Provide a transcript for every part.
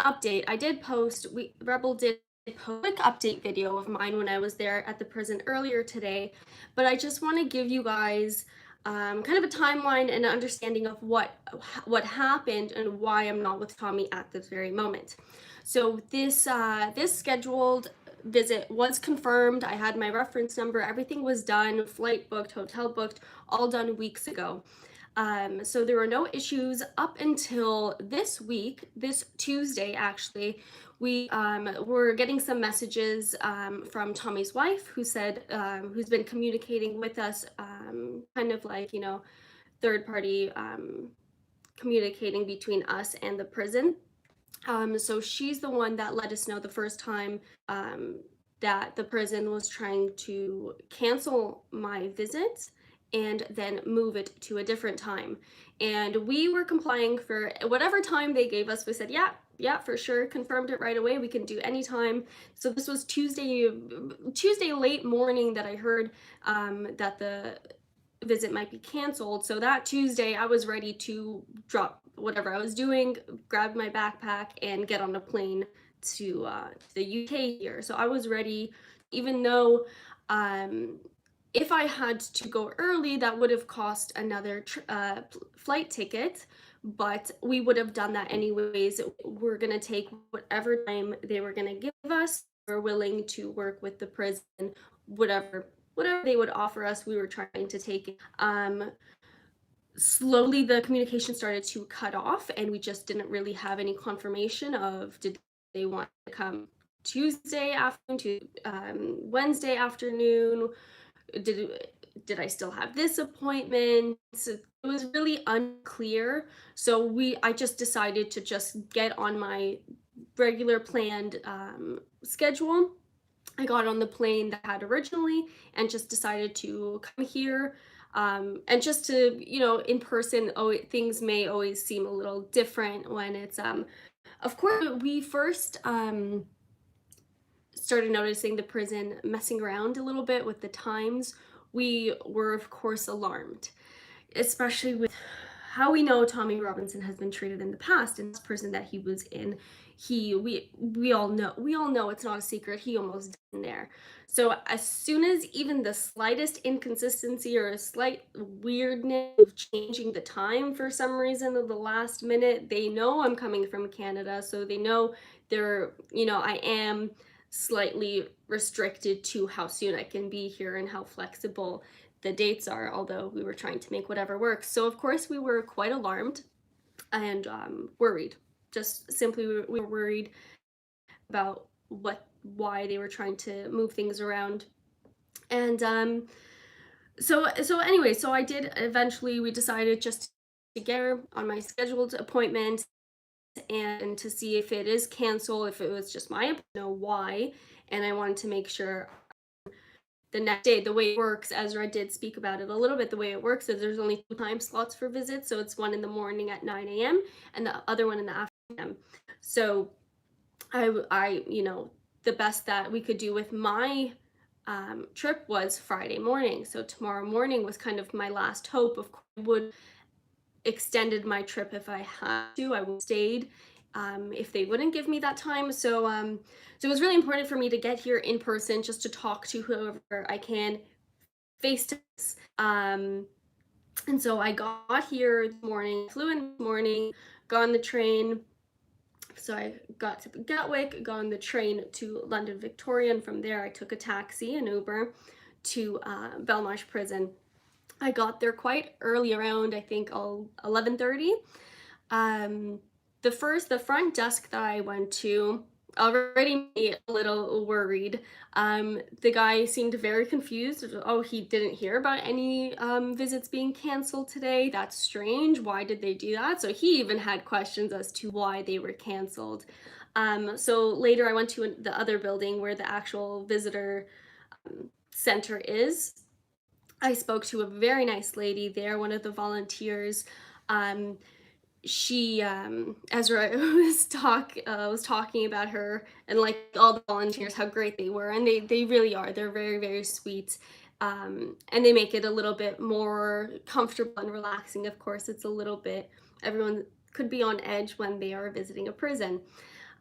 update. I did post, Rebel did post a quick update video of mine when I was there at the prison earlier today, but I just want to give you guys kind of a timeline and an understanding of what happened and why I'm not with Tommy at this very moment. So this scheduled visit was confirmed. I had my reference number, everything was done, flight booked, hotel booked, all done weeks ago. So there were no issues up until this week, this Tuesday actually. We were getting some messages from Tommy's wife, who said, who's been communicating with us, kind of like, third party communicating between us and the prison. So she's the one that let us know the first time that the prison was trying to cancel my visit and then move it to a different time. And we were complying for whatever time they gave us. We said, yeah, yeah, for sure. Confirmed it right away. We can do any time. So this was Tuesday late morning that I heard that the visit might be canceled. So that Tuesday, I was ready to drop whatever I was doing, grab my backpack, and get on a plane to the UK here. So I was ready, even though if I had to go early, that would have cost another flight ticket, but we would have done that anyways. We're going to take whatever time they were going to give us. We're willing to work with the prison, whatever they would offer us, we were trying to take it. Slowly the communication started to cut off, and we just didn't really have any confirmation of did they want to come Tuesday afternoon to Wednesday afternoon. Did I still have this appointment? So it was really unclear. So I just decided to just get on my regular planned schedule. I got on the plane that I had originally and just decided to come here. And just to, in person, things may always seem a little different when it's, of course, we first started noticing the prison messing around a little bit with the times. We were, of course, alarmed, especially with how we know Tommy Robinson has been treated in the past in this prison that he was in. We all know it's not a secret. He almost died in there. So as soon as even the slightest inconsistency or a slight weirdness of changing the time for some reason at the last minute, they know I'm coming from Canada, so they know I am slightly restricted to how soon I can be here and how flexible the dates are, although we were trying to make whatever work. So of course we were quite alarmed and worried. Just simply we were worried about why they were trying to move things around. And so anyway, so I did eventually, we decided just to get her on my scheduled appointment and to see if it is canceled, if it was just my appointment, know why. And I wanted to make sure the next day, the way it works, Ezra did speak about it a little bit. The way it works is there's only 2 time slots for visits. So it's one in the morning at 9 a.m. and the other one in the afternoon. So the best that we could do with my trip was Friday morning. So tomorrow morning was kind of my last hope. Of course, I would extended my trip if I had to. I would have stayed if they wouldn't give me that time. So it was really important for me to get here in person just to talk to whoever I can face to face. And so I got here this morning, flew in this morning, got on the train. So I got to Gatwick, got on the train to London Victoria, and from there I took a taxi, an Uber, to Belmarsh Prison. I got there quite early, around I think 11:30. The front desk that I went to already made me a little worried. The guy seemed very confused. Oh, he didn't hear about any visits being canceled today. That's strange. Why did they do that? So he even had questions as to why they were canceled. So later I went to the other building where the actual visitor center is. I spoke to a very nice lady there, one of the volunteers. She Ezra was talking about her and like all the volunteers, how great they were, and they really are. They're very, very sweet. And they make it a little bit more comfortable and relaxing. Of course, it's a little bit, everyone could be on edge when they are visiting a prison.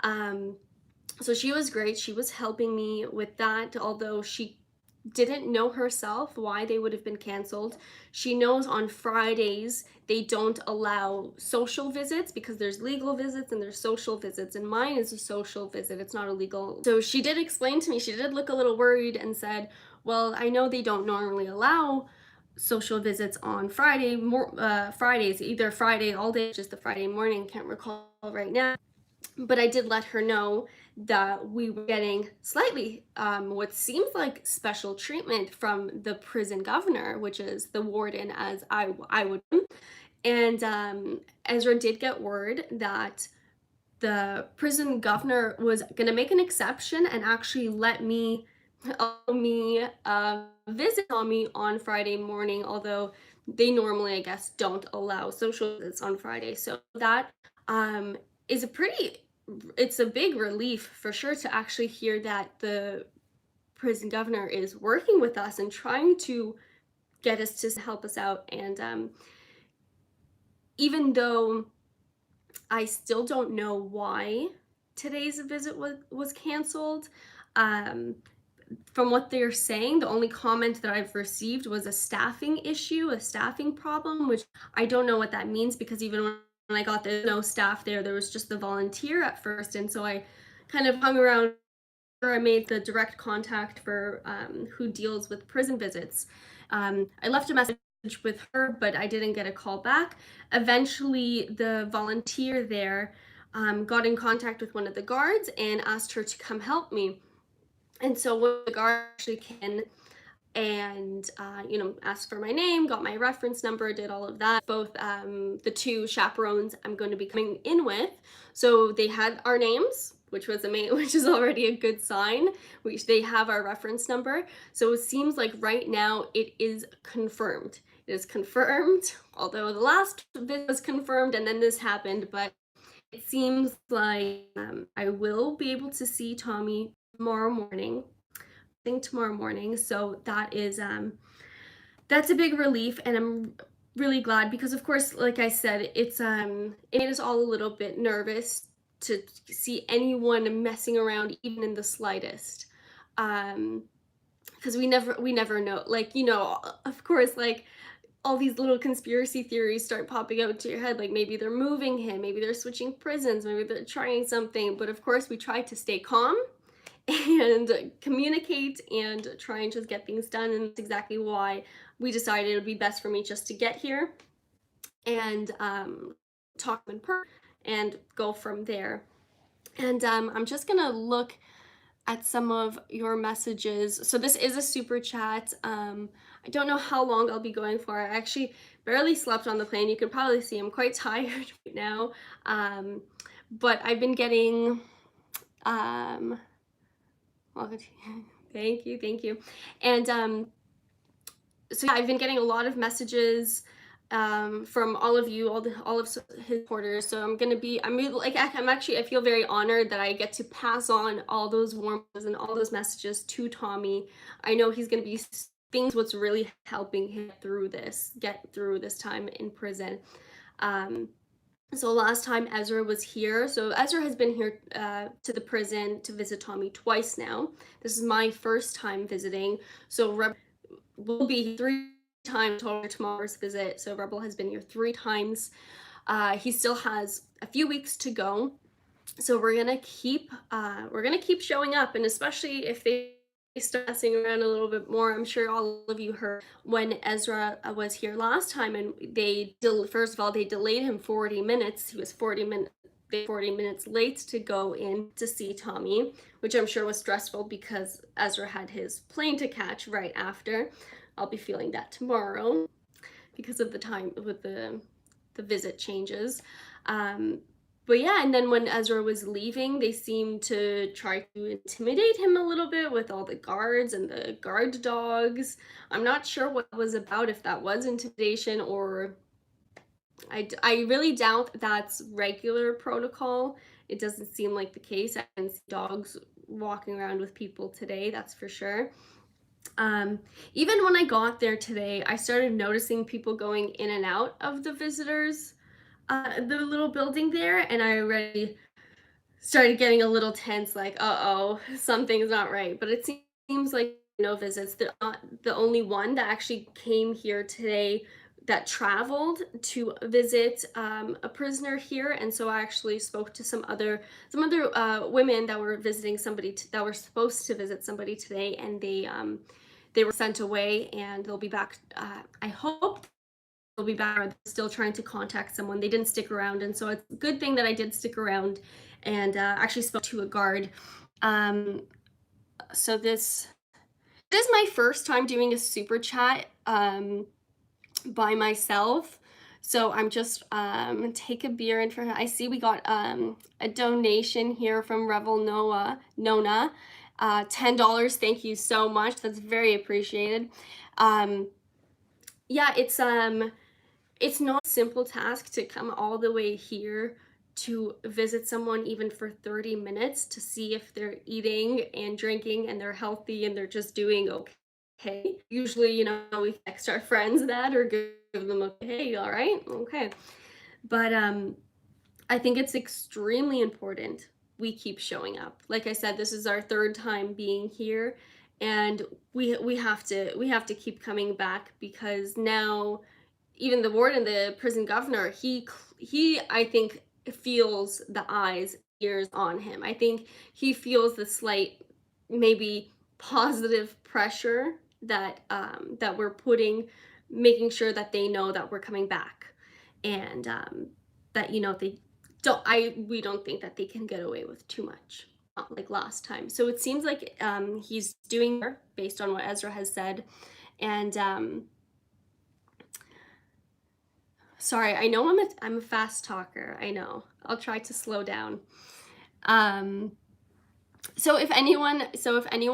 Um, so she was great. She was helping me with that, although she didn't know herself why they would have been canceled. She knows on Fridays they don't allow social visits because there's legal visits and there's social visits, and mine is a social visit. It's not illegal. So she did explain to me, she did look a little worried and said, well, I know they don't normally allow social visits on Fridays, either Friday all day, just the Friday morning, can't recall right now. But I did let her know that we were getting slightly what seems like special treatment from the prison governor, which is the warden, as I would. And Ezra did get word that the prison governor was going to make an exception and actually let me allow me visit Tommy on Friday morning, although they normally, I guess, don't allow social visits on Friday. So that um, is it's a big relief for sure to actually hear that the prison governor is working with us and trying to get us to help us out. And even though I still don't know why today's visit was canceled. Um, from what they're saying, the only comment that I've received was a staffing issue, a staffing problem, which I don't know what that means, because even when I got there, no staff there was just the volunteer at first. And so I kind of hung around. I made the direct contact for who deals with prison visits. I left a message with her, but I didn't get a call back. Eventually, the volunteer there got in contact with one of the guards and asked her to come help me. And so when the guard actually came and asked for my name, got my reference number, did all of that. Both the two chaperones I'm going to be coming in with, so they had our names, which was amazing, which is already a good sign. Which they have our reference number, so it seems like right now it is confirmed. It is confirmed, although the last visit was confirmed and then this happened, but it seems like I will be able to see Tommy tomorrow morning. Tomorrow morning, so that's a big relief, and I'm really glad, because of course, like I said, it made us all a little bit nervous to see anyone messing around even in the slightest, because we never know, like, of course, like, all these little conspiracy theories start popping out to your head, like maybe they're moving him, maybe they're switching prisons, maybe they're trying something, but of course we try to stay calm and communicate and try and just get things done. And that's exactly why we decided it would be best for me just to get here and talk in person and go from there. And I'm just gonna look at some of your messages. So this is a super chat. I don't know how long I'll be going for. I actually barely slept on the plane. You can probably see I'm quite tired right now. But I've been getting well, thank you. And so yeah, I've been getting a lot of messages from all of you, all of his supporters. So I'm actually, I feel very honored that I get to pass on all those warm and all those messages to Tommy. I know he's gonna be things what's really helping him get through this time in prison. So last time Ezra was here, so Ezra has been here to the prison to visit Tommy twice now. This is my first time visiting, so will be 3 times total tomorrow's visit. So Rebel has been here 3 times. He still has a few weeks to go, so we're gonna keep showing up, and especially if they start messing around a little bit more. I'm sure all of you heard when Ezra was here last time, and first of all they delayed him 40 minutes. He was 40 minutes late to go in to see Tommy, which I'm sure was stressful because Ezra had his plane to catch right after. I'll be feeling that tomorrow because of the time with the visit changes. But yeah, and then when Ezra was leaving, they seemed to try to intimidate him a little bit with all the guards and the guard dogs. I'm not sure what it was about, if that was intimidation or I really doubt that's regular protocol. It doesn't seem like the case. I didn't see dogs walking around with people today, that's for sure. Even when I got there today, I started noticing people going in and out of the visitors, the little building there, and I already started getting a little tense, like, uh-oh, something's not right. But it seems like no visits. They're not the only one that actually came here today that traveled to visit a prisoner here. And so I actually spoke to some other women that were visiting somebody that were supposed to visit somebody today, and they were sent away, and they'll be back. I hope they'll be back. They're still trying to contact someone. They didn't stick around, and so it's a good thing that I did stick around and actually spoke to a guard. Um, so this is my first time doing a super chat by myself. So I'm just take a beer in for her. I see we got a donation here from Revel Noah Nona. $10. Thank you so much. That's very appreciated. Um, yeah, it's not a simple task to come all the way here to visit someone even for 30 minutes to see if they're eating and drinking and they're healthy and they're just doing okay. Usually, we text our friends that or give them a hey, all right, okay. But I think it's extremely important we keep showing up. Like I said, this is our third time being here, and we have to keep coming back because now even the warden, the prison governor, he I think feels the eyes, ears on him. I think he feels the slight, maybe positive pressure that we're putting, making sure that they know that we're coming back, and that they don't. We don't think that they can get away with too much, not like last time. So it seems like he's doing based on what Ezra has said, and sorry, I know I'm a fast talker. I know. I'll try to slow down. Um, so if anyone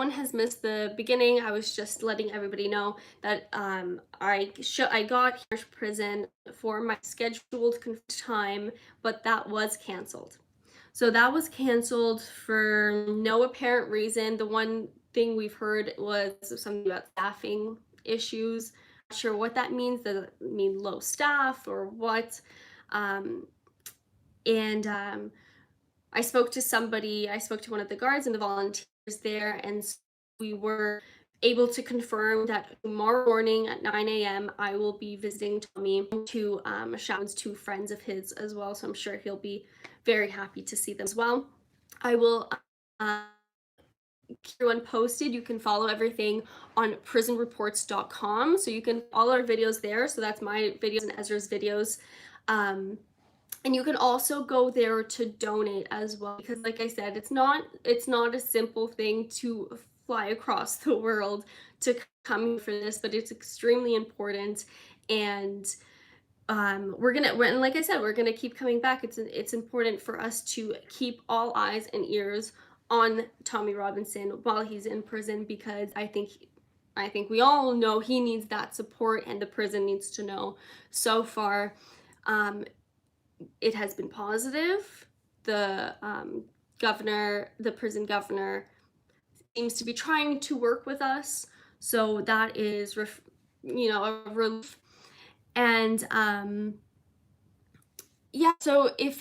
has missed the beginning, I was just letting everybody know that I got here to prison for my scheduled time, but that was canceled. So that was canceled for no apparent reason. The one thing we've heard was something about staffing issues. Not sure what that means. Does it mean low staff or what? Um, and I spoke to one of the guards and the volunteers there, and we were able to confirm that tomorrow morning at 9 a.m. I will be visiting Tommy to Sharon's two friends of his as well. So I'm sure he'll be very happy to see them as well. I will keep everyone posted. You can follow everything on prisonreports.com. So you can follow our videos there. So that's my videos and Ezra's videos. And you can also go there to donate as well, because like I said, it's not a simple thing to fly across the world to come here for this, but it's extremely important. And and like I said, we're gonna keep coming back. It's important for us to keep all eyes and ears on Tommy Robinson while he's in prison, because I think we all know he needs that support, and the prison needs to know. So far, um, it has been positive. The the prison governor, seems to be trying to work with us, so that is, a relief. And yeah, so if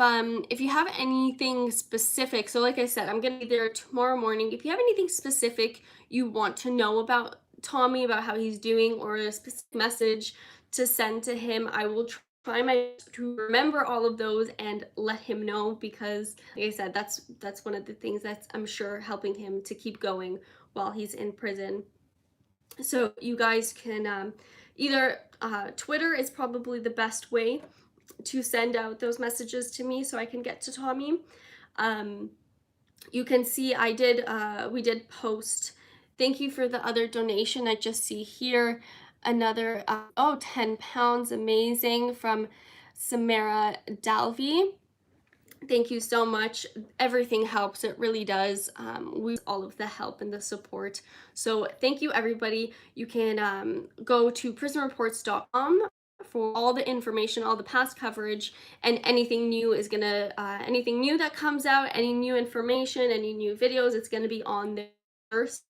you have anything specific, so like I said, I'm gonna be there tomorrow morning. If you have anything specific you want to know about Tommy, about how he's doing, or a specific message to send to him, I will try my best to remember all of those and let him know, because like I said, that's one of the things that's, I'm sure, helping him to keep going while he's in prison. So you guys can either Twitter is probably the best way to send out those messages to me so I can get to Tommy. You can see we did post. Thank you for the other donation. I just see here another, 10 pounds, amazing, from Samara Dalvey. Thank you so much. Everything helps. It really does. We all of the help and the support. So thank you, everybody. You can go to prisonreports.com for all the information, all the past coverage, and anything new anything new that comes out, any new information, any new videos, it's gonna be on there first.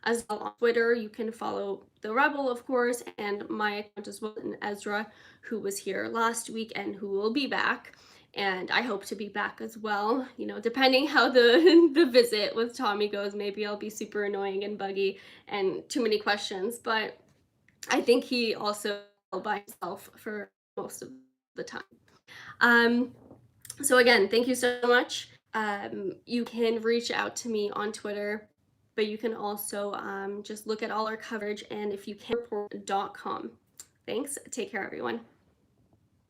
As well, on Twitter, you can follow the Rebel, of course, and my account as well, and Ezra, who was here last week and who will be back. and I hope to be back as well. You know, depending how the the visit with Tommy goes, maybe I'll be super annoying and buggy and too many questions, but I think he also by himself for most of the time. Um, so again, thank you so much. You can reach out to me on Twitter, but you can also just look at all our coverage and if you can report.com. Thanks. Take care, everyone.